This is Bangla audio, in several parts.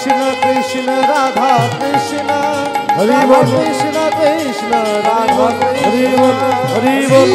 कृष्ण कृष्ण राधा कृष्ण हरि बोल कृष्ण कृष्ण राधा हरि बोल हरि बोल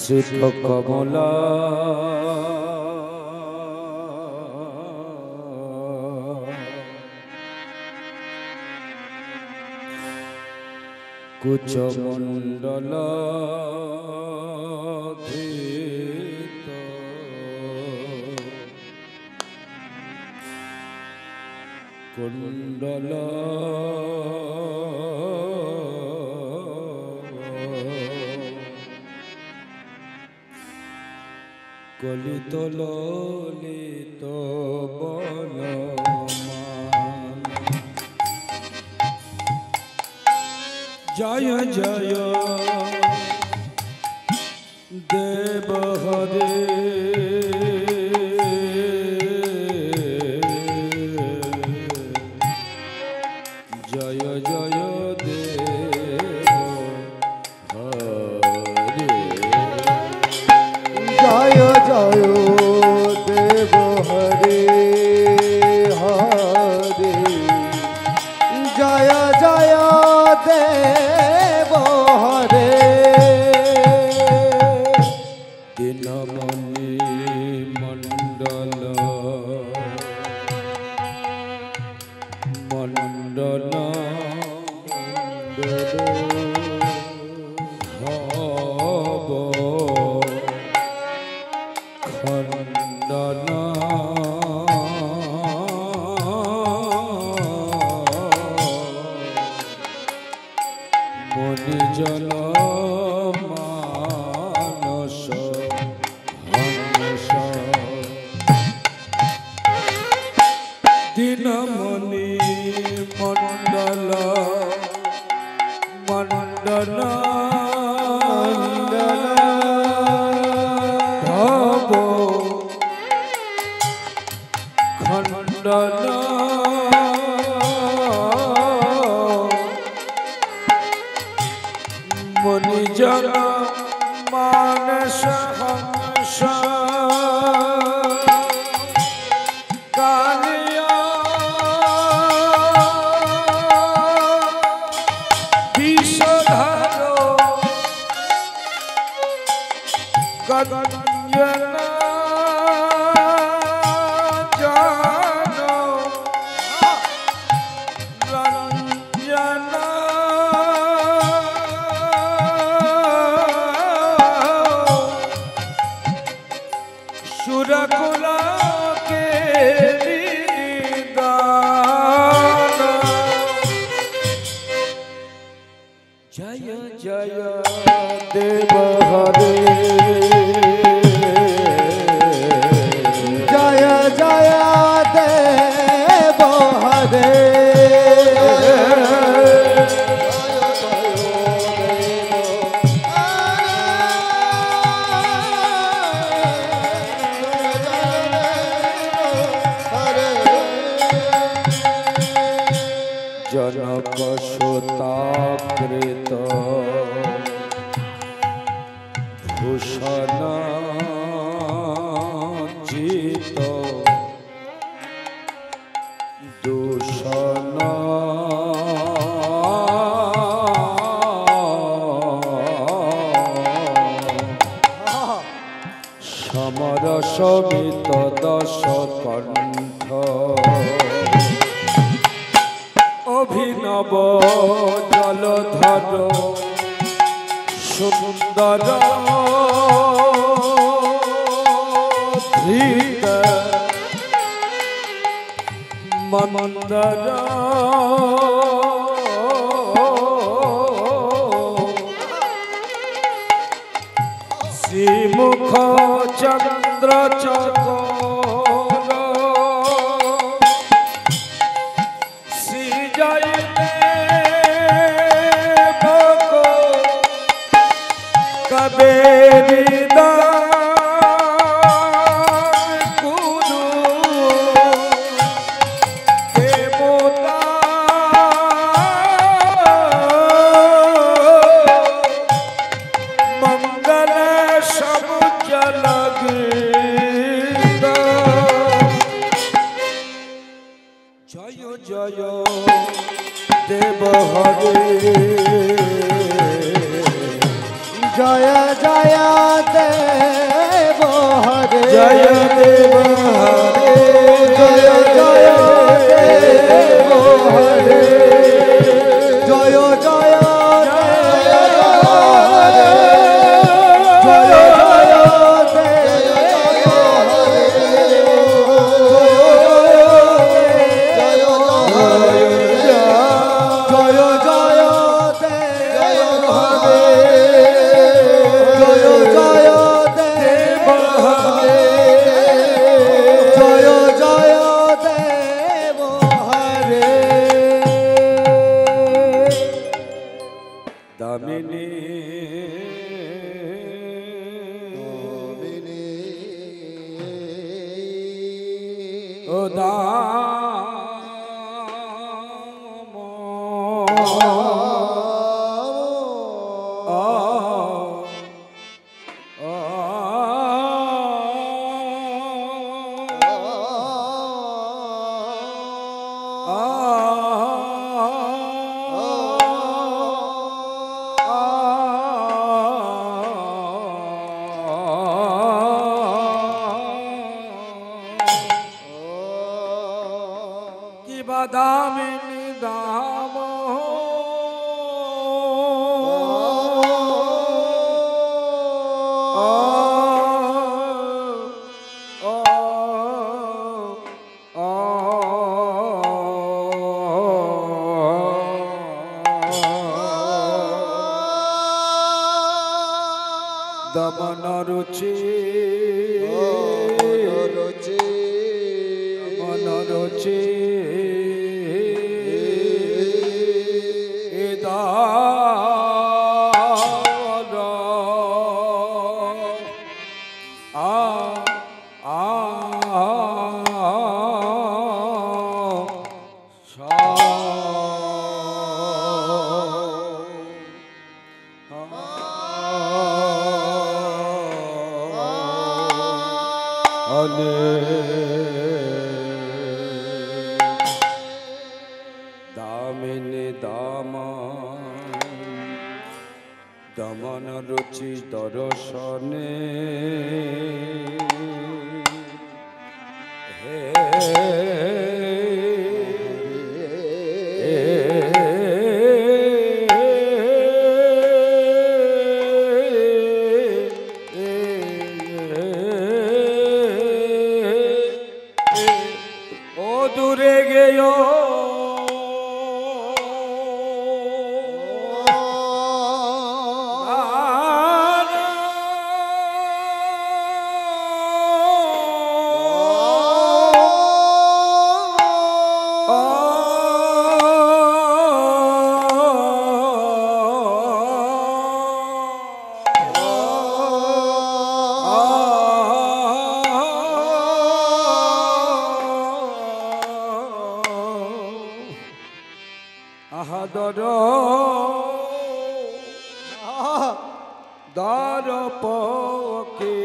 श्रीत कमला कुचमंडल कुंडल कलित ललित बलमान जय जय देव हरे जय जय देव हरे जय जय देव हरे हरे जय जय देव हरे दिनमणि मंडल मंडल भव खंडन मुनिजन मानस हंस दिनमणि मंडल मंडल भव खंडन मुनिजन मानस हंस कालिया विषधरो गगनयन जानो रंजन सुरकुला के जनक सुताकृत भूषण जित दूषण समर समित दश कंठ अभिनव जलधर सुंदर धीर मंदर श्रीमुख चंद्र चकोर श्री जय कबेरी गुरु देवता मंगल सब जलग जय जय देव हरे जय जय देव हरे जय देव हरे जय जय देव हरे जय जय दामिनी दाम दमन रुचि मन रुचि दामिनी दाम दमन रुचि दर्शने ओ दूरे गयो আহাদর দরপকে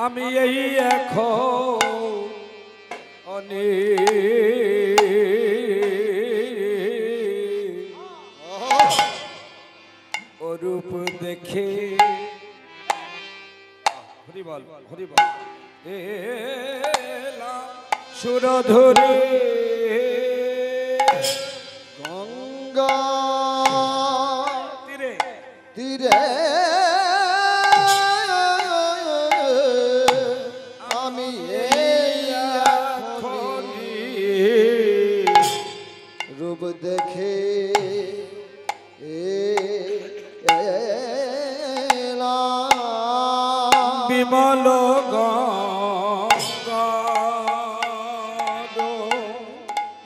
আমি এই এখন অরূপ দেখে হরিবল হরিবল সুরধরে গঙ্গা তীরে তীরে আমি এখনি রূপ দেখে বিমল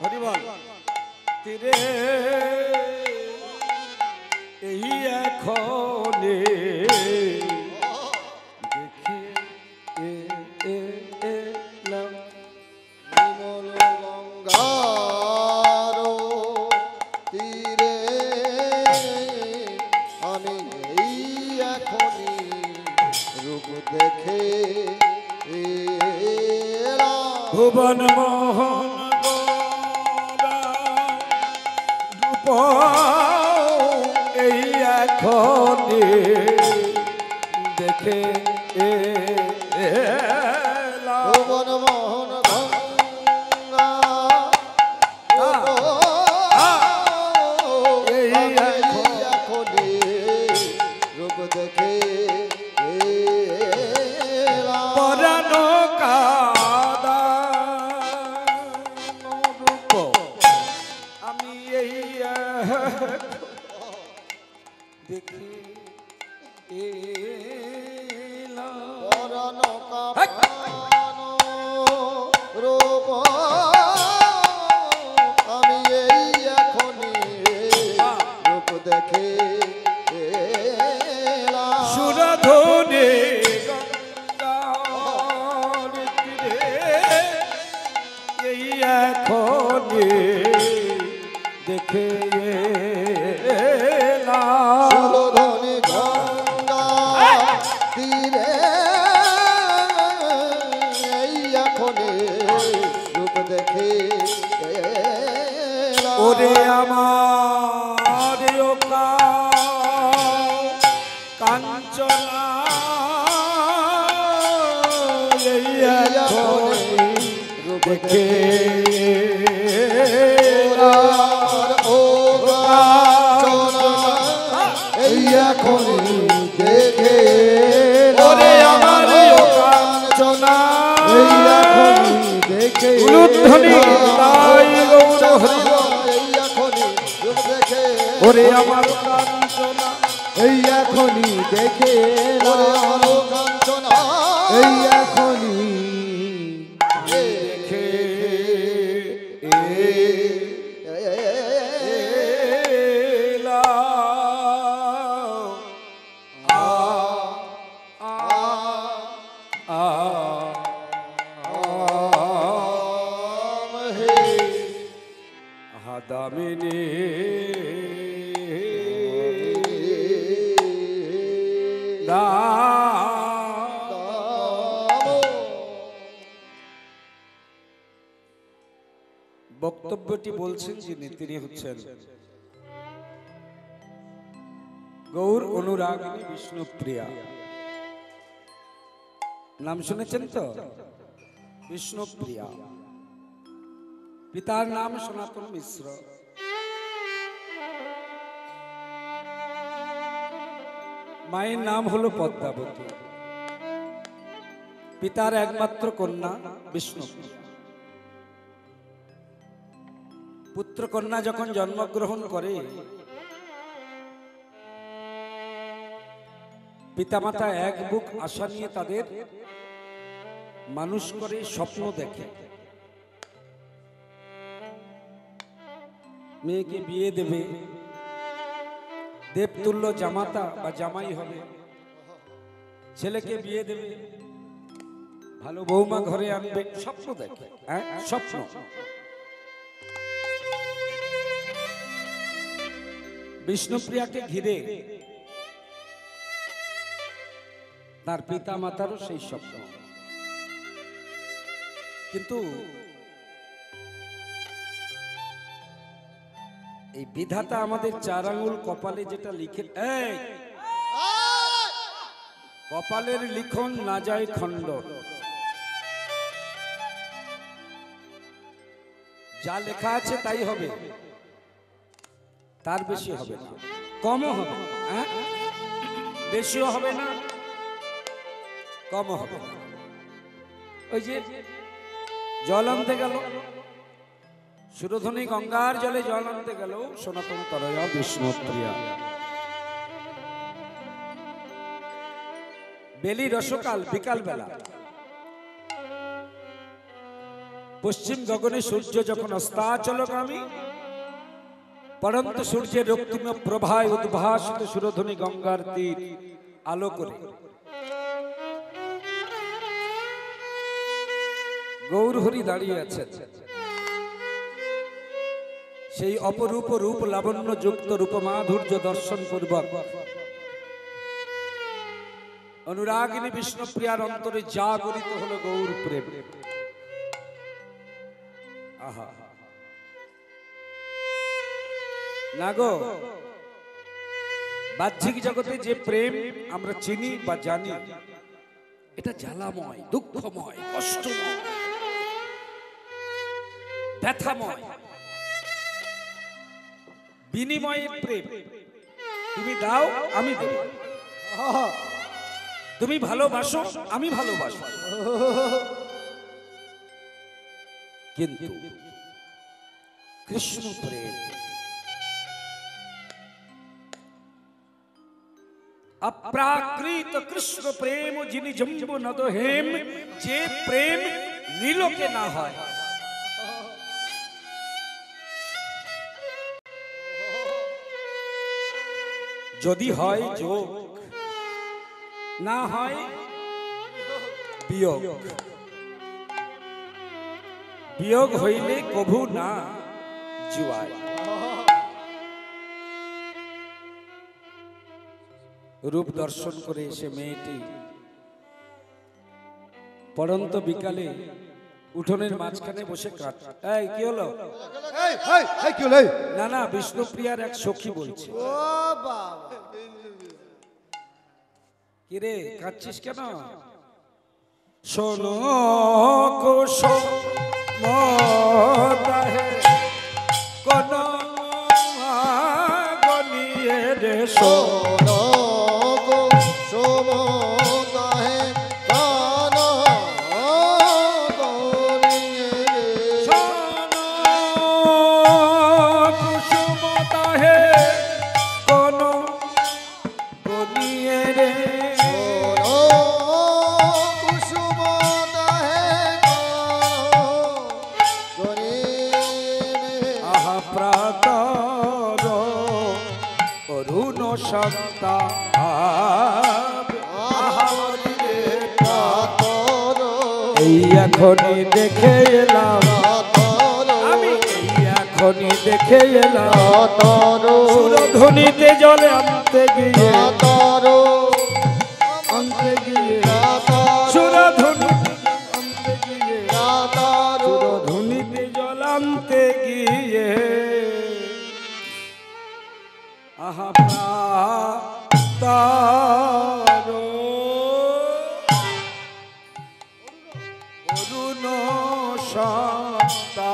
হরিবল তীরে এই এখনে দেখে এলাম বিমল গঙ্গার তীরে আমি এই এখনি রূপ দেখে ভুবন মোহন রূপ এই এখনে দেখে ভুবন মোহন গঙ্গা এই এখনি রূপ দেখে পরাণ কাদা রূপ আমি এই দেখে পরাণ কাপানো রূপ আমি এই এখনি রূপ দেখে সুরধনে গঙ্গার তীরে এই এখনে দেখে সুরধনি গঙ্গা তীরে এই এখনি রূপ দেখে ওরে আমার কাঞ্চনা এই এখনে দেখে ও এই এখনি দেখে ওরে আমার কাঞ্চনা এই এখনি দেখে উলুধ্বনি তাই গৌর হরি এই এখনি রূপ দেখে ওরে আমার কাঞ্চনা এই এখনি দেখে আলো কাঞ্চনা এই এখনি দেখে দামিনী বক্তব্যটি বলছেন যিনি তিনি হচ্ছেন গৌর অনুরাগিনী বিষ্ণুপ্রিয়া। নাম শুনেছেন তো? বিষ্ণুপ্রিয়া। পিতার নাম সনাতন মিশ্র, মায়ের নাম হলো পদ্মাবতী। পিতার একমাত্র কন্যা বিষ্ণুপ্রিয়া। পুত্র কন্যা যখন জন্মগ্রহণ করে পিতামাতা এক বুক আশা নিয়ে তাদের মানুষ করে, স্বপ্ন দেখে মেয়েকে বিয়ে দেবে, দেবতুল্য জামাতা বা জামাই হবে, ছেলেকে বিয়ে দেবে, ভালো বৌমা ঘরে আনবে, স্বপ্ন দেখে। হ্যাঁ, স্বপ্ন। বিষ্ণুপ্রিয়াকে ঘিরে তার পিতা মাতারও সেই স্বপ্ন। কিন্তু এই বিধাতা আমাদের 4 আঙ্গুল কপালে যেটা লিখে, কপালের লিখন না যায় খণ্ড। যা লেখা আছে তাই হবে, তার বেশি হবে না, কমও হবে না, বেশিও হবে না, কমও হবে না। ওই যে জল আনতে গেল, সুরধনী গঙ্গার জলে জল আনতে গেল, সনাতন তরয়া বিষ্ণুপ্রিয়া। বেলি রসকাল, বিকাল বেলা, পশ্চিম গগনে সূর্য যখন অস্তাচলগামী, পরন্ত সূর্যের রক্তিম প্রভায় উদ্ভাসিত সুরধনী গঙ্গার তীর আলো করে গৌরহরি দাঁড়িয়ে আছেন। সেই অপরূপ রূপ লাবণ্য যুক্ত রূপমাধুর্য দর্শন পূর্বক অনুরাগিনী বিষ্ণুপ্রিয়ার অন্তরে জাগরিত হলো গৌর প্রেম। আহা না গো, বাহ্যিক জগতে যে প্রেম আমরা চিনি বা জানি, এটা জ্বালাময়, দুঃখময়, কষ্টময়, ব্যথাময়। বিনিময়ের প্রেম, তুমি দাও আমি দেব, তুমি ভালোবাসো আমি ভালোবাসো। কিন্তু কৃষ্ণ প্রেম, অপ্রাকৃত কৃষ্ণ প্রেম যিনি জম্বু নদ হেম, যে প্রেম নীলকে না হয়। যদি হয় যোগ, না হয় বিয়োগ। বিয়োগ হইলে কভু না জুয়ায়। রূপ দর্শন করে এসে মেয়েটি পড়ন্ত বিকালে উঠোনের মাঝখানে বসে কাঁদছে। এই কি হলো? না না, বিষ্ণুপ্রিয়ার এক সখী বলছে। কিরে কাঁদছিস কেন? শোনো কোন গনিয়ে রে, শোনো এখনই দেখে এলাম আমি, এখনই দেখে এলাম সুরধনীতে জলে আনতে গিয়ে, আনতে গিয়ে সুরধনী আনতে গিয়ে, সুরধনীতে জল আনতে গিয়ে আহা প্রাতারো অরুণ সত্তা।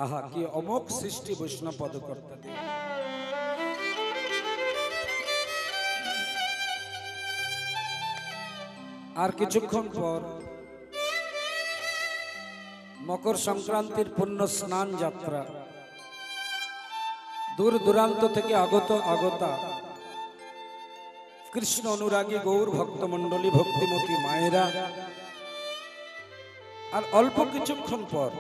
আহা কি অমোঘ সৃষ্টি বৈষ্ণব পদকর্তাদের। আর কিছুক্ষণ পর মকর সংক্রান্তির পুণ্য স্নান যাত্রা, দূর দূরান্ত থেকে আগতা কৃষ্ণ অনুরাগী গৌর ভক্তমণ্ডলী, ভক্তিমতী মায়েরা, আর অল্প কিছুক্ষণ পর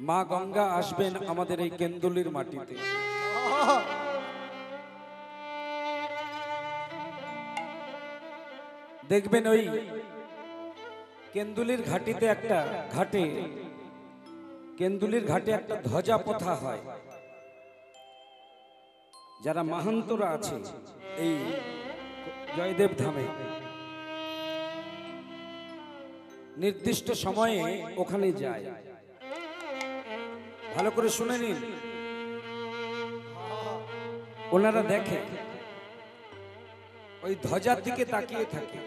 মা গঙ্গা আসবেন আমাদের এই কেন্দুলির মাটিতে। দেখবেন ওই কেন্দুলির ঘাটে একটা ধ্বজা পোথা হয়। যারা মাহান্তরা আছে এই জয়দেব ধামে, নির্দিষ্ট সময়ে ওখানে যায়। ভালো করে শুনে নিন, ওনারা দেখে ওই ধ্বজার দিকে তাকিয়ে থাকে।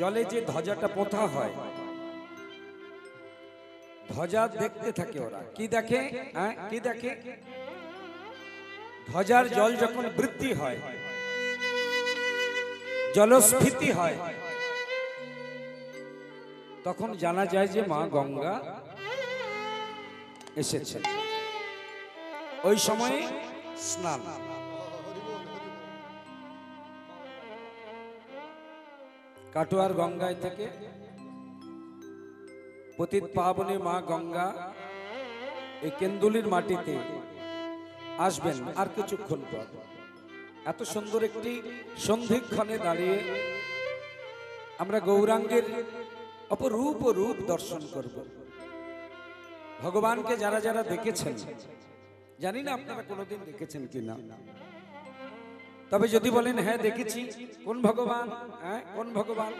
জলে যে ধ্বজাটা পোথা হয়, ধ্বজা দেখতে থাকে ওরা। কি দেখে? কি দেখে? ধ্বজার জল যখন বৃদ্ধি হয়, জলস্ফীতি হয়, তখন জানা যায় যে মা গঙ্গা এসেছে। ওই সময়ে স্নান। কাটোয়ার গঙ্গায় থেকে পতিত পাবনী মা গঙ্গা এই কেন্দুলির মাটিতে আসবেন আর কিছুক্ষণ পর। এত সুন্দর একটি সন্ধিক্ষণে দাঁড়িয়ে আমরা গৌরাঙ্গের অপরূপ রূপ দর্শন করব। ভগবানকে যারা যারা দেখেছেন, জানি না আপনারা কোনোদিন দেখেছেন কিনা, তবে যদি বলেন হ্যাঁ দেখেছি, কোন ভগবান? কোন ভগবান?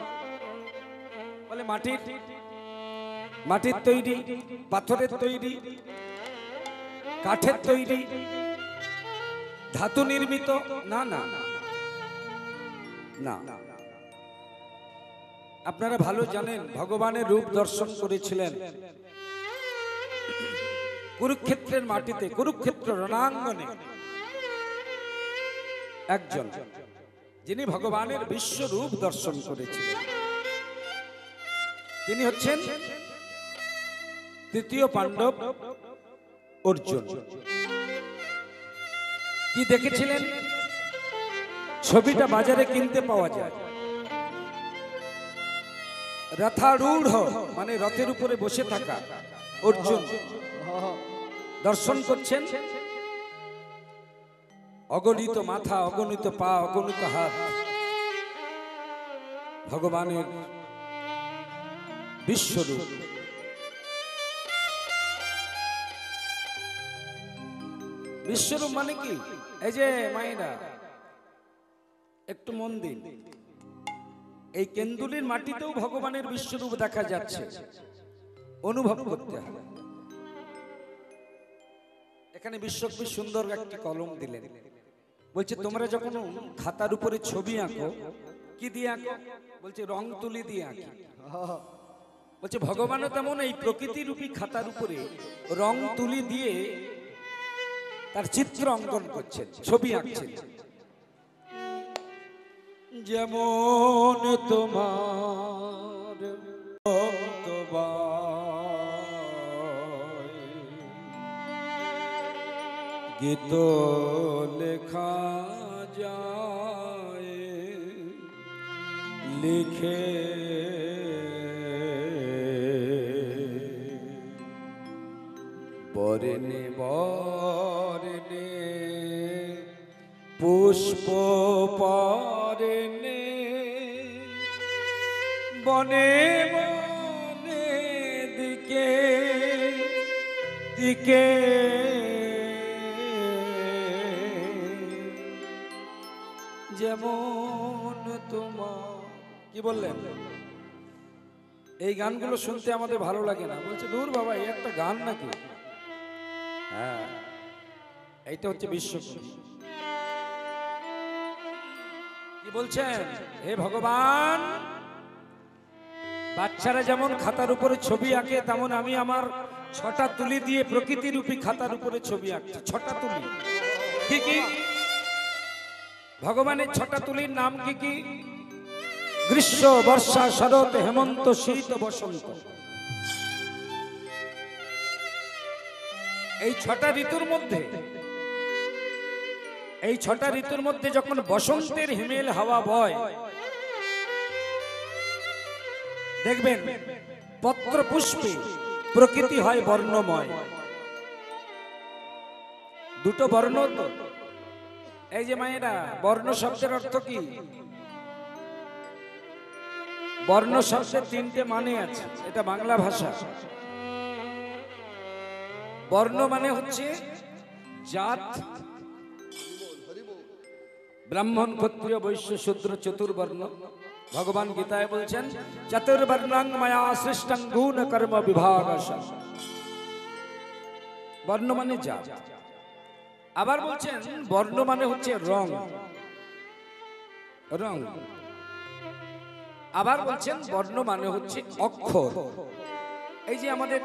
বলে মাটির তৈরি, পাথরের তৈরি, কাঠের তৈরি, ধাতু নির্মিত? না না না, আপনারা ভালো জানেন ভগবানের রূপ দর্শন করেছিলেন কুরুক্ষেত্রের মাটিতে, কুরুক্ষেত্র রণাঙ্গনে। একজন যিনি ভগবানের বিশ্বরূপ দর্শন করেছিলেন, তিনি হচ্ছেন তৃতীয় পাণ্ডব অর্জুন। কি দেখেছিলেন? ছবিটা বাজারে কিনতে পাওয়া যায়। রথারূঢ় মানে রথের উপরে বসে থাকা অর্জুন দর্শন করছেন। অগণিত মাথা, অগণিত পা, অগণিত হাত, ভগবানের বিশ্বরূপ। বিশ্বরূপ মানে কি? এই যে মায়েরা একটু মন দিন, এই কেন্দুলির মাটিতেও ভগবানের বিশ্বরূপ দেখা যাচ্ছে, অনুভব করতে হবে। এখানে বিশ্বকবি সুন্দর একটি কলম দিলেন, বলছে তোমরা যখন খাতার উপরে ছবি আঁকো, কি দিয়ে আঁকো? বলছে রং তুলি দিয়ে আঁকি। বলছে ভগবানও তেমন এই প্রকৃতি রূপী খাতার উপরে রং তুলি দিয়ে তার চিত্র অঙ্কন করছেন, ছবি আঁকছেন। যেমন তোমার গীত লেখা যায়, লিখে বরণে বরণে পুষ্প পরণে, বনে বনে দিকে দিকে যেমন তোমার। কি বললেন? এই গানগুলো শুনতে আমাদের ভালো লাগে না। বলছে দূর বাবা, এই একটা গান নাকি? হ্যাঁ, এইটা হচ্ছে বিশ্বকবি। কি বলছেন? হে ভগবান, বাচ্চারা যেমন খাতার উপরে ছবি আঁকে, তেমন আমি আমার 6টা তুলি দিয়ে প্রকৃতি রূপী খাতার উপরে ছবি আঁকছি। 6টা তুলি কি কি? ভগবানের 6টা তুলির নাম কি কি? গ্রীষ্ম, বর্ষা, শরৎ, হেমন্ত, শীত, বসন্ত, এই ছটা ঋতুর মধ্যে যখন বসন্তের হিমেল হাওয়া বয়, দেখবেন পত্র পুষ্পে প্রকৃতি হয় বর্ণময়। দুটো বর্ণ তো, এই যে মায়েরা, বর্ণ শব্দের অর্থ কি? বর্ণ শব্দের তিনটে মানে আছে, এটা বাংলা ভাষা। বর্ণ মানে হচ্ছে জাত, ব্রাহ্মণ, ক্ষত্রিয়, বৈশ্য, শূদ্র, চতুর্বর্ণ। ভগবান গীতায় বলছেন চতুর্বর্ণাং মায়া সৃষ্টং গুণ কর্ম বিভাগশঃ। বর্ণ মানে জাত। আবার বলছেন বর্ণ মানে হচ্ছে রং, রং। আবার বলছেন বর্ণ মানে হচ্ছে অক্ষর। এই যে আমাদের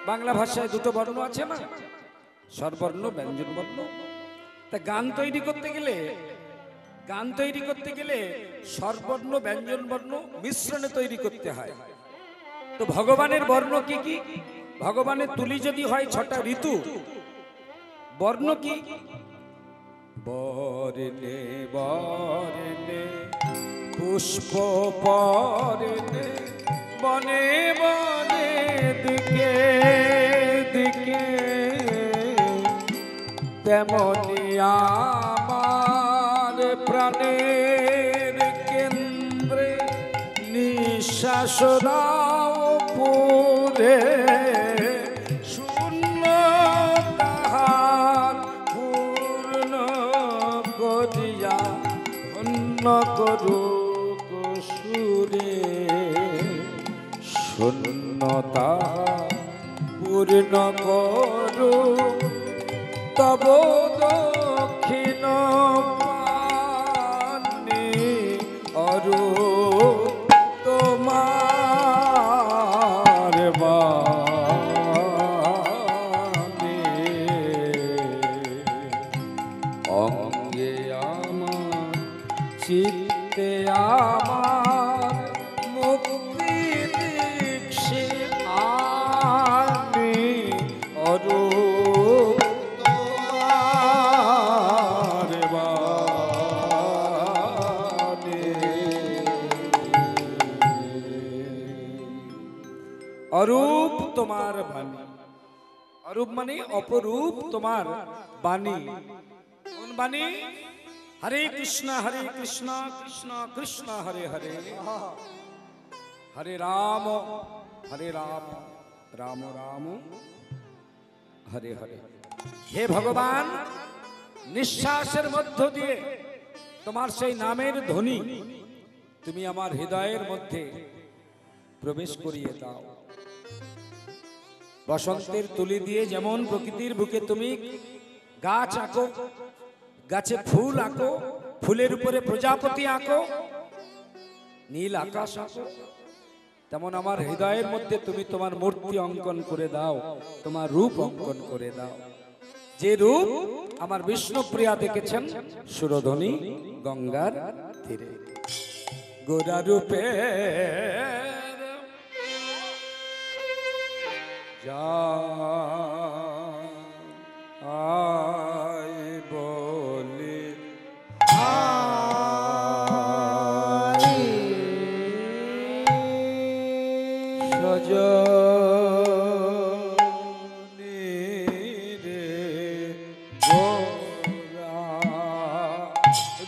বাংলা ভাষায় দুটো বর্ণ আছে না, স্বরবর্ণ, ব্যঞ্জন বর্ণ। তা গান তৈরি করতে গেলে স্বরবর্ণ, ব্যঞ্জন বর্ণ মিশ্রণে তৈরি করতে হয়। তো ভগবানের বর্ণ কি কি? ভগবানের তুলি যদি হয় ছটা ঋতু, বর্ণ কি? বর্ণে বর্ণে পুষ্প পর্ণে বনে বনে দিকে দিকে, তেমনি আমার প্রাণের কেন্দ্রে নিঃশ্বাস দাও পুরে, শূন্য তাহার পূর্ণ করিয়া ধন্য করুক সুরে, শূন্যতা পূর্ণ করুক তব দক্ষিণ পানে অরূপ তোমার বাণী, অঙ্গে আমার চিত্তে আমার মুক্তি দীক্ষে আনি অরূপ তোমার বাণী। অরূপ তোমার বাণী, অরূপ মানে অপরূপ তোমার বাণী। কোন বাণী? হরে কৃষ্ণ কৃষ্ণ কৃষ্ণ হরে হরে, হরে রাম রাম রাম হরে হরে। হে ভগবান, নিঃশ্বাসের মধ্য দিয়ে তোমার সেই নামের ধ্বনি তুমি আমার হৃদয়ের মধ্যে প্রবেশ করিয়ে দাও। বসন্তের তুলি দিয়ে যেমন প্রকৃতির বুকে তুমি গাছ আঁকো, গাছে ফুল আঁকো, ফুলের উপরে প্রজাপতি আঁকো, নীল আকাশ আঁকো, তেমন আমার হৃদয়ের মধ্যে তুমি তোমার মূর্তি অঙ্কন করে দাও, তোমার রূপ অঙ্কন করে দাও। যে রূপ আমার বিষ্ণুপ্রিয়া দেখেছেন সুরধ্বনি গঙ্গার তীরে। গোরা রূপে যা আয় বলে সজনী রে গোরা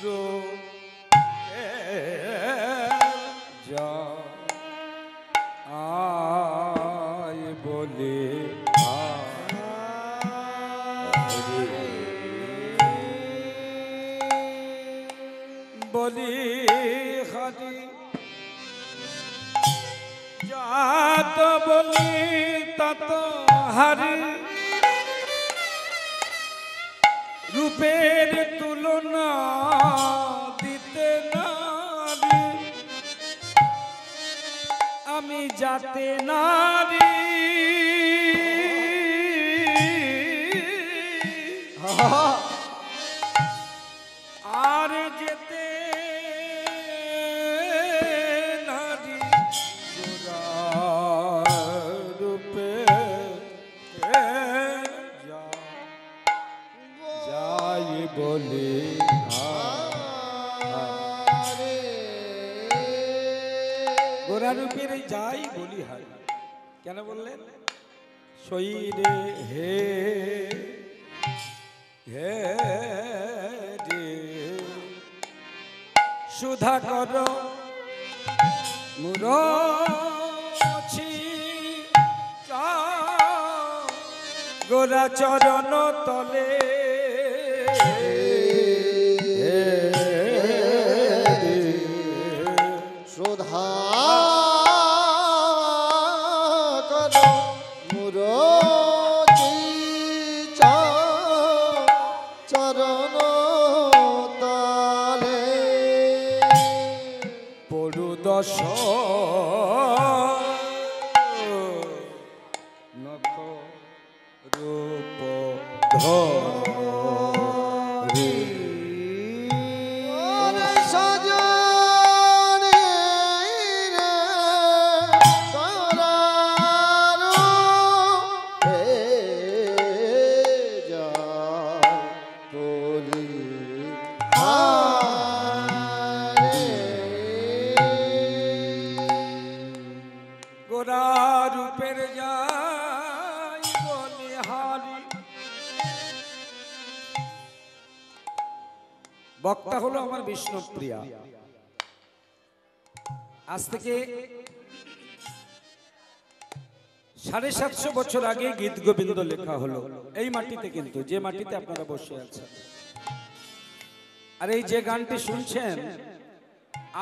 রূপে যা আয় বলে বলি হরি যাত বলি তত হরি, রূপের তুলনা দিতে নারী, আমি যাতে নারী আর যেতে প্রায় বলি হয়, কেন বললেন? সইরে হে হে রে সুধা কর মুরছি গোরা চরণ তলে শ্রদ্ধা কর মুরজি চরণ তালে পড়ু দশ নখ রূপ ধরে সজনে রে করারো হে যায় বলি হারে গোরা রূপের যাই বলে হারি। বক্তা হলো আমার বিষ্ণুপ্রিয়া। আজ থেকে 750 বছর আগে গীত গোবিন্দ লেখা হলো এই মাটিতে, কিন্তু যে মাটিতে আপনারা বসে আছেন। আর এই যে গানটি শুনছেন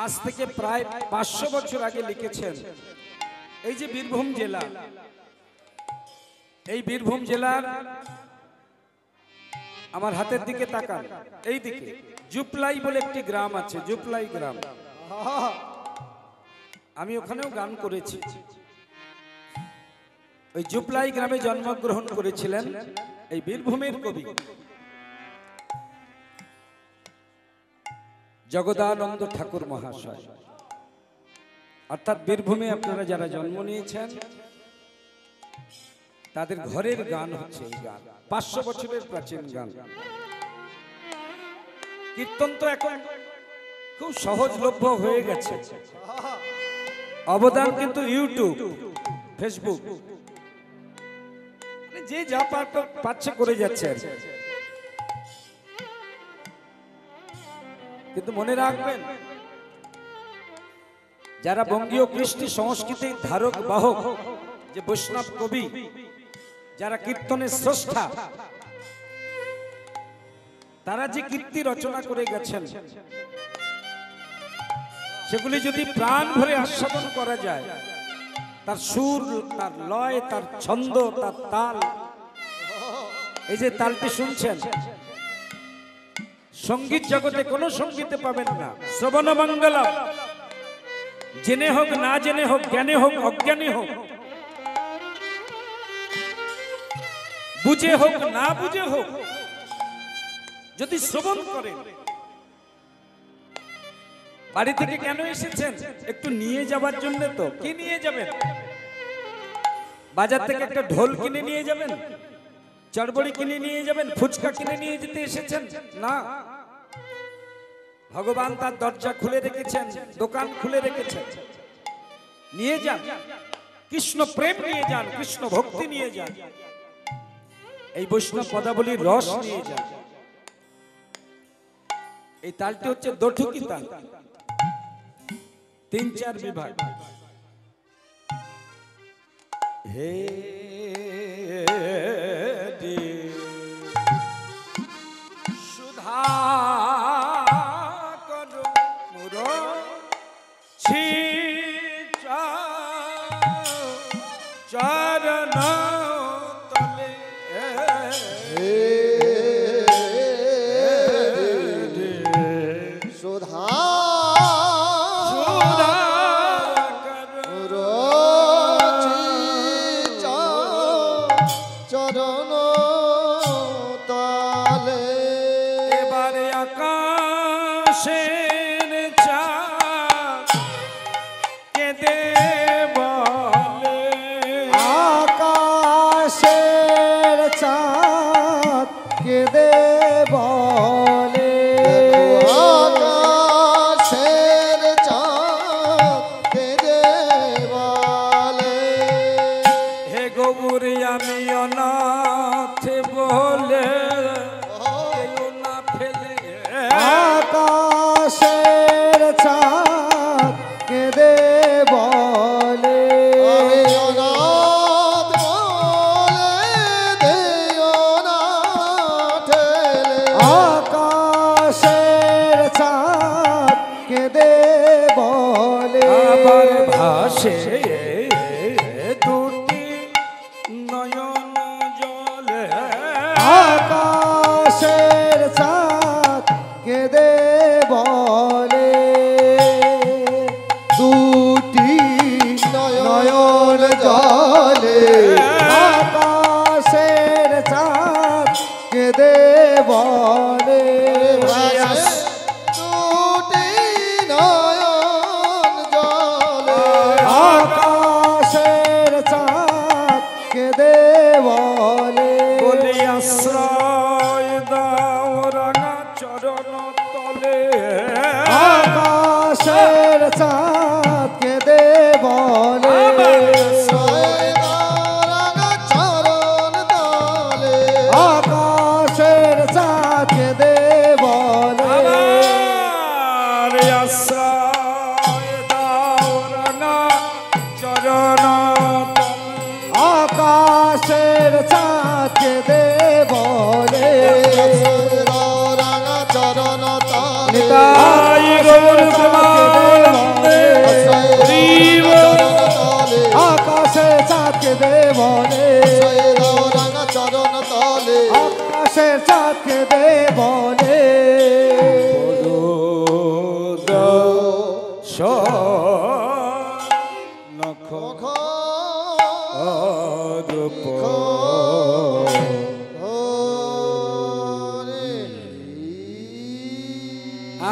আজ থেকে প্রায় 500 বছর আগে লিখেছেন এই যে বীরভূম জেলা, এই বীরভূম জেলার আমার হাতের দিকে তাকান, এই দিকে জুপলাই বলে একটি গ্রাম আছে, জুপলাই গ্রাম। আমি ওখানেও গান করেছি। ওই জুপলাই গ্রামে জন্মগ্রহণ করেছিলেন এই বীরভূমের কবি জগদানন্দ ঠাকুর মহাশয়। অর্থাৎ বীরভূমে আপনারা যারা জন্ম নিয়েছেন তাদের ঘরের গান হচ্ছে এই গান, 500 বছরের প্রাচীন গান। কীর্তন তো এখন খুব সহজলভ্য হয়ে গেছে, অবদান কিন্তু ইউটিউব, ফেসবুক, যে যা পাচ্ছে করে যাচ্ছে। কিন্তু মনে রাখবেন, যারা বঙ্গীয় কৃষ্টি সংস্কৃতির ধারক বাহক, যে বৈষ্ণব কবি, যারা কীর্তনের স্রষ্টা, তারা যে কীর্তি রচনা করে গেছেন সেগুলি যদি প্রাণ ভরে আস্বাদন করা যায়, তার সুর, তার লয়, তার ছন্দ, তার তাল, এই যে তালটি শুনছেন, সঙ্গীত জগতে কোন সঙ্গীতে পাবেন না। শ্রবণ মঙ্গলম, জেনে হোক না জেনে হোক, জ্ঞানে হোক অজ্ঞানী হোক, বুঝে হোক না বুঝে হোক, যদি শ্রবণ করেন। বাড়ি থেকে কেন এসেছেন? একটু নিয়ে যাবার জন্য। তো কি নিয়ে যাবেন? বাজার থেকে একটা ঢোল কিনে নিয়ে যাবেন, চড়বড়ি কিনে নিয়ে যাবেন, ফুচকা কিনে নিয়ে যেতে এসেছেন? না, ভগবান তার দরজা খুলে রেখেছেন, দোকান খুলে রেখেছেন। নিয়ে যান, কৃষ্ণ প্রেম নিয়ে যান, কৃষ্ণ ভক্তি নিয়ে যান, এই বৈষ্ণব পদাবলীর রস নিয়ে যান। এই তালটি হচ্ছে দঠুকি তাল, 3-4 বিভাগ। হে সুধা কর মুরছি চরণ তলে সুধা চরণ তালে এবারে আকাশের চাঁদ কেঁদে বলে, আকাশ আকাশে দুটি নয়ন জলে আকাশের চাঁদ কেঁদে বলে দুটি নয়ন জলে আকাশের চাঁদ কেঁদে বলে দুটি নয়ন জলে আকাশের চাঁদ কেঁদে বলে বলি আশ্রয় দাও রাঙা চরণ তলে আকাশের চাঁদ কেঁদে বলে আকাশের চাঁদ কেঁদে বলে আশ্রয় দাও রাঙা চরণ আকাশের চাঁদ কেঁদে বলে চরণ নিতাই গৌর প্রেমানন্দে আকাশের চাঁদ কেঁদে বলে চরণ তলে আকাশের চাঁদ কেঁদে বলে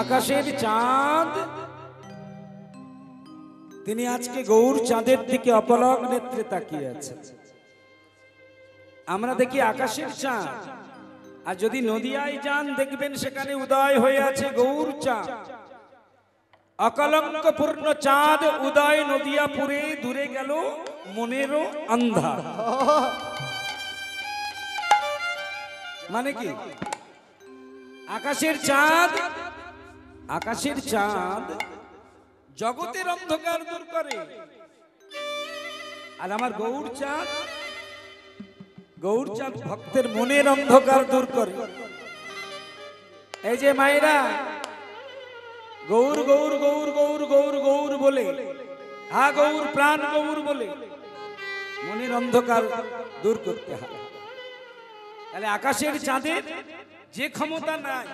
আকাশের চাঁদ তিনি আজকে গৌর চাঁদের দিকে অপলক নেত্রে তাকিয়ে আছেন। আমরা দেখি আকাশের চাঁদ, আর যদি নদিয়ায় যান দেখবেন সেখানে উদয় হয়ে আছে গৌর চাঁদ। অকলঙ্ক পূর্ণ চাঁদ উদয় নদিয়াপুরে, দূরে গেল মনেরও আন্ধার। মানে কি আকাশের চাঁদ, আকাশের চাঁদ জগতের অন্ধকার দূর করে, আর আমার গৌর চাঁদ, গৌর চাঁদ ভক্তের মনের অন্ধকার দূর করে। এই যে মায়েরা গৌর গৌর গৌর গৌর গৌর গৌর বলে, হা গৌর প্রাণ গৌর বলে মনের অন্ধকার দূর করতে হয়। তাহলে আকাশের চাঁদের যে ক্ষমতা নাই,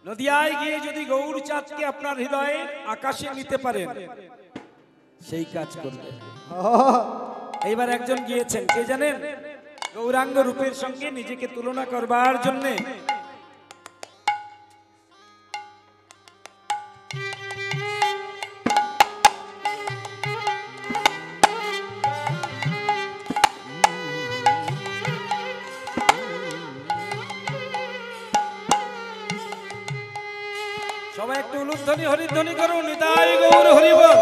নদিয়ায় গিয়ে যদি গৌর চাঁদকে আপনার হৃদয়ে আকাশে নিতে পারেন সেই কাজ করবে। এইবার একজন গিয়েছেন, কে জানেন, গৌরাঙ্গ রূপের সঙ্গে নিজেকে তুলনা করবার জন্য সবাই একটু উলুধ্বনি হরিধ্বনি করুন, নিতাই গৌর হরি বল।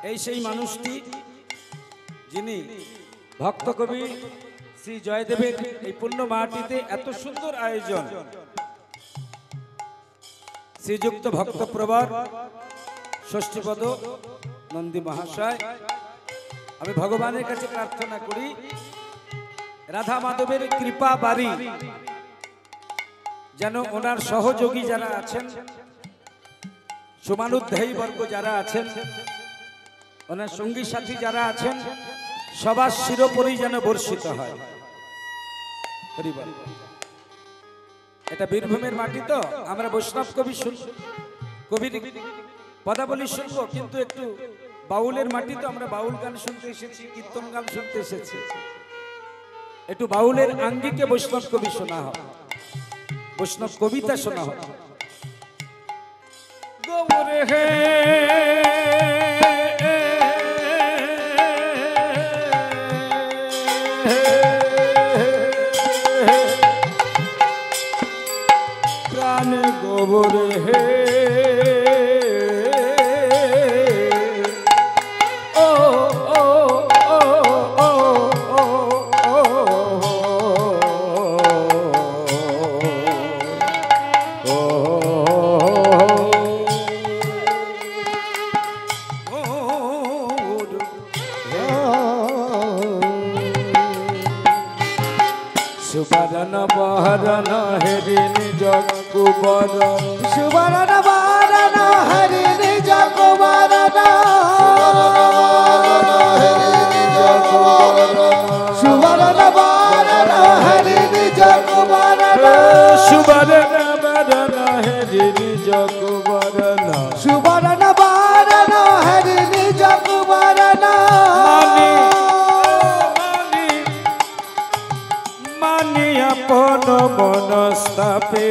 এই সেই মানুষটি যিনি ভক্ত কবি শ্রী জয়দেবের এই পুণ্য মাটিতে এত সুন্দর আয়োজন, শ্রীযুক্ত ভক্ত প্রবর ষষ্ঠীপদ নন্দী মহাশয়। আমি ভগবানের কাছে প্রার্থনা করি রাধা মাধবের কৃপা বাড়ি যেন ওনার সহযোগী যারা আছেন, সমানুধ্যায়ী বর্গ যারা আছেন, ওনার সঙ্গী সাথী যারা আছেন, সবার শিরোপরি যেন বর্ষিত হয়। এটা বীরভূমের মাটি, তো আমরা বৈষ্ণব কবি কবির পদাবলী শুনবো, কিন্তু একটু বাউলের মাটি, তো আমরা বাউল গান শুনতে এসেছি, কীর্তন গান শুনতে এসেছি। একটু বাউলের আঙ্গিকে বৈষ্ণব কবি শোনা হয়, বৈষ্ণব কবিতা শোনা হয়। গোবরে হে প্রাণ গোবরে হে ও ও ও ও সুবরণ বহরণ হেরি নিজ কুবরণ, সুবরণ বরণ হরি নিজ মনস্তাপে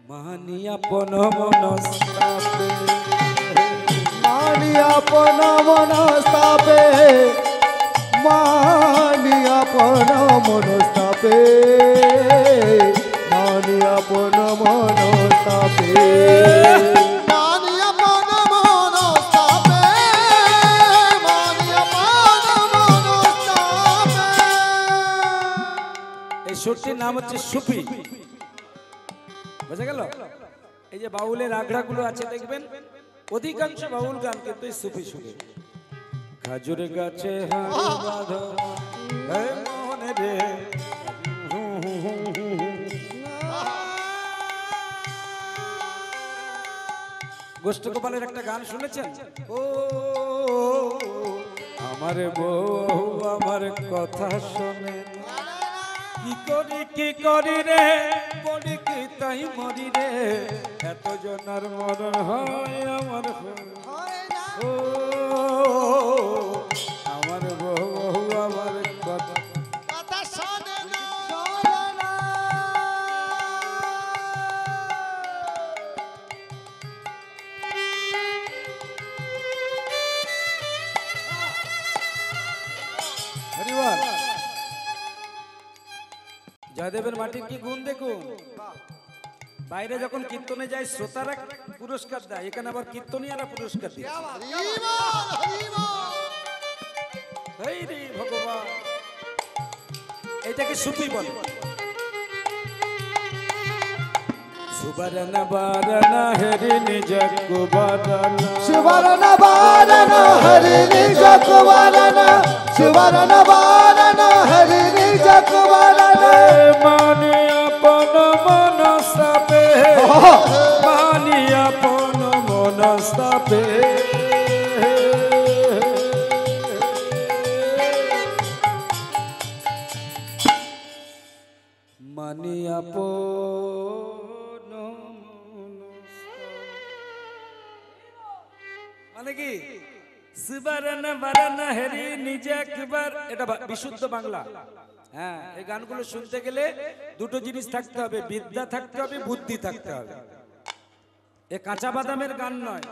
মানি আপন মনস্তাপে মানি আপন মনস্তাপে মানি আপন মনস্তাপে মানি আপন মনস্তাপে মানি আপন মনস্তাপে মানি আপন মনস্তাপে। এই সুরটির নাম হচ্ছে সুফি। বোঝা গেল? এই যে বাউলের আগ্রাগুলো আছে দেখবেন অধিকাংশ বাউল গান কিন্তু এই সুফি সুরে। খাজুর গাছে হাড়ি বাঁধো হে মনে রে, গোষ্ঠ গোপালের একটা গান শুনেছেন? ও আমার বউ আমার কথা শোনে, কি করি রে বলি কি তাই মরি রে, এত জনার মরণ হয় আমার ও আমার বউ আমার কথা শোনে না। হরিবল। জয়দেবের মাটির কি গুণ দেখুন। বাইরে যখন কীর্তনে যায় শ্রোতারা পুরস্কার দেয়, এখানে আবার কীর্তনীয়রা পুরস্কার দেয়। ভগবান, এটাকে সুফি বলে। সুবরনা বারনা হরি নিজ কুবরনা, সুবরনা বারনা হরি নিজ কুবরনা, সুবরনা বারনা হরি নিজ কুবরনা। মানি আপন মনস্তাপে মানি আপন মনস্তাপে মানি আপন মানে কি? সুবরনা বারনা হরি নিজ একবার, এটা বিশুদ্ধ বাংলা। হ্যাঁ, এই গানগুলো শুনতে গেলে দুটো জিনিস থাকতে হবে, বিদ্যা থাকতে হবে, বুদ্ধি থাকতে হবে। এ কাঁচা বাদামের গান নয়,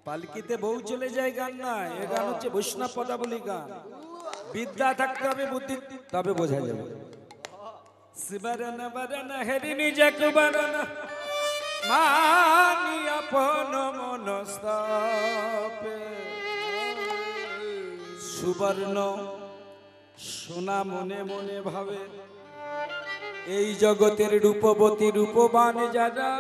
পালকিতে বউ চলে যায় গান নয়, এ গান হচ্ছে বৈষ্ণব পদাবলী গান। বিদ্যা থাকতে হবে, বুদ্ধি, তবে বোঝা যাবে। সুবরনা বারনা হরি নিজ কুবরনা মানি আপন মনস্তাপে। সুবর্ণ সোনা মনে মনে ভাবে, এই জগতের রূপবতী রূপবান যারা,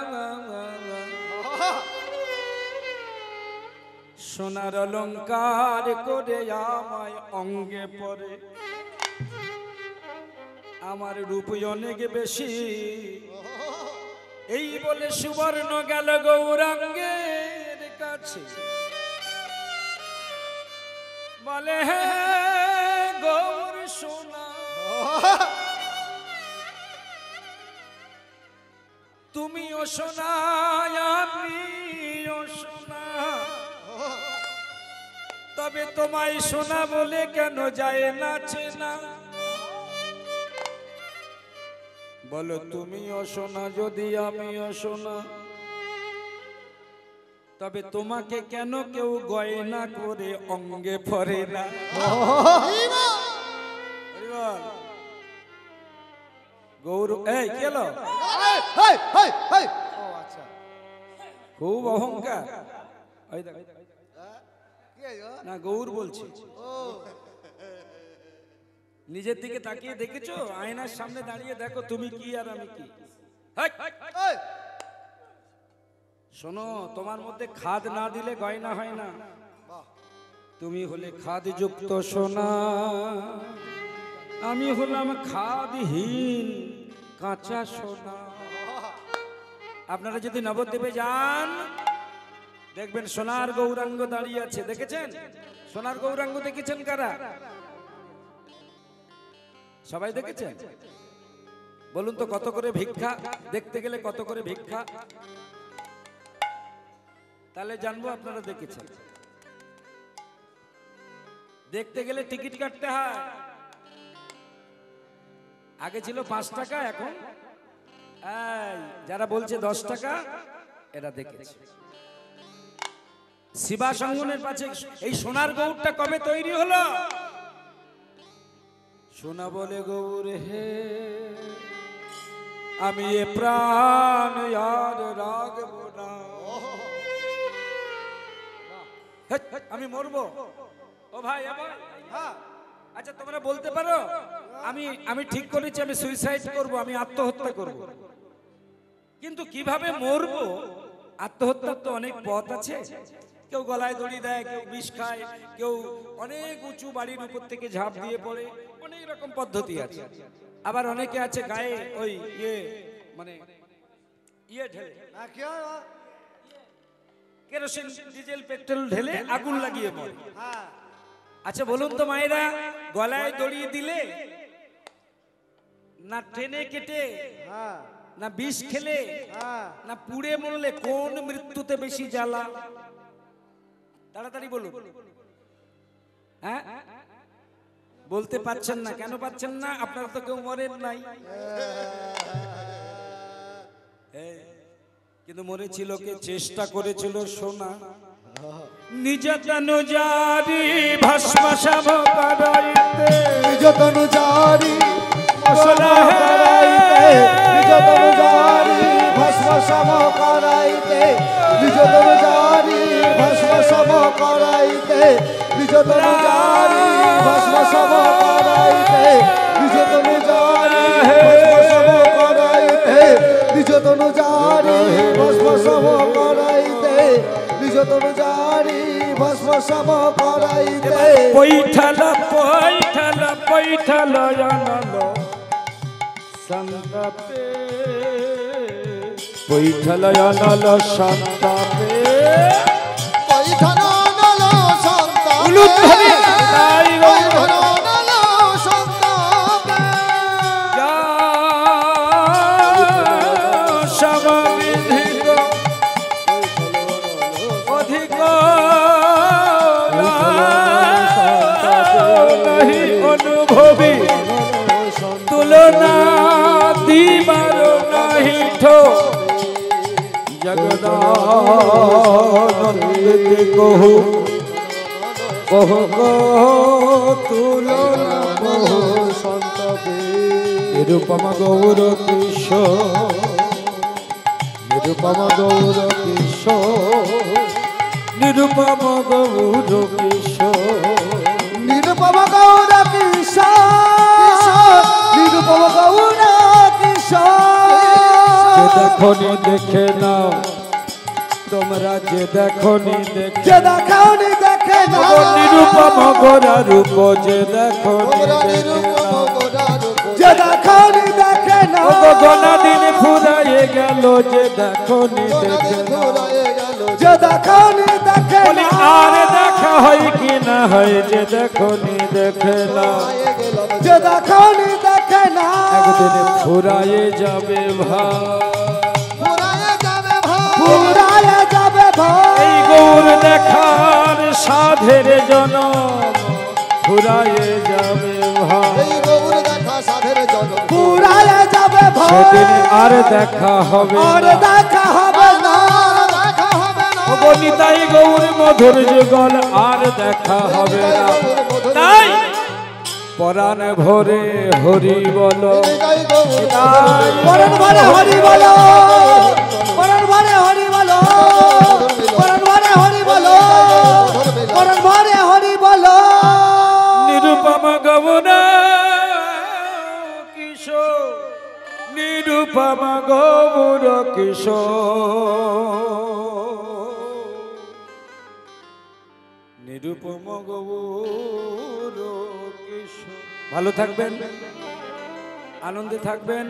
সোনার অলংকার করে আমায় অঙ্গে পরে, আমার রূপ অনেক বেশি, এই বলে সুবর্ণ গেল গৌরাঙ্গের কাছে, বলে হে গৌর সোনা তুমিও সোনা আমিও সোনা, তবে তোমায় সোনা বলে কেন যায় না চেনা, বলো তুমিও সোনা যদি আমিও সোনা, তবে তোমাকে কেন কেউ গয়না করে অঙ্গে পরে না। গৌর এই কি হলো? খুব অহংকার না, গৌর বলছি। নিজের দিকে তাকিয়ে দেখেছো? আয়নার সামনে দাঁড়িয়ে দেখো তুমি কি আর আমি কি। শোনো, তোমার মধ্যে খাদ না দিলে গয়না হয় না। তুমি হলে খাদ যুক্ত সোনা, আমি হলাম খাদহীন কাঁচা সোনা। আপনারা যদি নবদ্বীপে যান দেখবেন সোনার গৌরাঙ্গ দাঁড়িয়ে আছে, দেখেছেন? সোনার গৌরাঙ্গ দেখেছেন কারা? সবাই দেখেছেন? বলুন তো কত করে ভিক্ষা? দেখতে গেলে কত করে ভিক্ষা? তাহলে জানবো আপনারা দেখেছেন। দেখতে গেলে টিকিট কাটতে হয়। আগে ছিল 5 টাকা, এখন যারা বলছে 10 টাকা, এরা দেখেছে। শিবা সঙ্গনের পাশে এই সোনার গৌরটা কবে তৈরি হলো? সোনা বলে গৌর হে, আমি এ প্রাণ আর রাখব না। আমি মরবো। ও ভাই, আচ্ছা তোমরা বলতে পারো আমি ঠিক করেছি আমি সুইসাইড করব, আমি আত্মহত্যা করব, কিন্তু কিভাবে মরবো? আত্মহত্যার তো অনেক পথ আছে। কেউ গলায় দড়ি দেয়, কেউ বিষ খায়, কেউ অনেক উঁচু বাড়ির উপর থেকে ঝাঁপ দিয়ে পড়ে, অনেক রকম পদ্ধতি আছে। আবার অনেকে আছে গায়ে ওই মানে ঢেলে, কেরোসিন ডিজেল পেট্রোল ঢেলে আগুন লাগিয়ে পড়ে। আচ্ছা বলুন তো মায়েরা, গলায় দড়ি দিলে না ট্রেনে কেটে না বিষ খেলে না পুড়ে মরলে কোন মৃত্যুতে বেশি জ্বালা? তাড়াতাড়ি বলুন। হ্যাঁ, বলতে পারছেন না। কেন পারছেন না? আপনারা তো কেউ মরেন নাই। কিন্তু মরেছিল কে? চেষ্টা করেছিল সোনা। নিজ তনু জারি ভস্ম সম করাইতে, নিজ তনু জারি ভস্ম করাইতে, নিজ তনু জারি ভস্ম সম করাইতে, নিজ তনু জারি ভস্ম সম করাইতে, নিজ তনু জারি ভস্ম সম করাইতে, নিজ তনু জারি ভস্ম সম করাইতে, নিজ তনু জারি ভস্ম সম করাইতে, নিজ তনু জারি ভস্ম সম করাইতে। পৈঠাল পৈঠাল পৈঠাল জানালো সন্তাপে, পৈঠাল জানালো সন্তাপে, পৈঠাল জানালো সন্তাপে, উলুধ্বনি তাই পৈঠাল জানালো সন্তাপে, যা সমবিধিক অধিক নাহি অনুভবী, তুলনা দিবার নাহি ঠো, জগদানন্দিত কহু কহু তুলনা কহু সন্তাপে। নিরুপম গৌর কিশোর, নিরুপম গৌর কিশোর, নিরুপম গৌর কিশোর, নিরুপম গৌর কিশোর, নিরুপম গৌর কিশোর। যে দেখনি দেখে নাও তোমরা, যে দেখনি দেখে, যে দেখাওনি দেখে নাও, নিরুপম গোরা রূপ যে দেখনি দেখে নাও, যে দেখাওনি দেখে নাও, গোনা দিন ফুরাইয়ে গেল যে দেখনি দেখে নাও। যে দেখাওনি দেখে বলি নাও, আর দেখা হয় কি না হয় যে দেখনি দেখে নাও, যে দেখাওনি দেখে নাও, একদিন ফুরাইয়ে যাবে ভাই, ফুরায়ে যাবে ভাই। এই গৌর দেখার সাধের জনম ফুরাইয়ে যাবে ভাই, ফুরায়ে যাবে ভাই। সেদিন আর দেখা হবে আর না। দেখা হবে না, নিতাই গৌর মধুর যুগল আর দেখা হবে না। তাই পরাণ ভরে হরি বলো, পরাণ ভরে হরি বলো, পরাণ ভরে হরি বলো, পরাণ ভরে হরি বলো, পরাণ ভরে হরি বলো। নিরুপম গৌর কিশোর, নিরুপম গৌর কিশোর, নিরুপম গৌর কিশোর। ভালো থাকবেন, আনন্দে থাকবেন।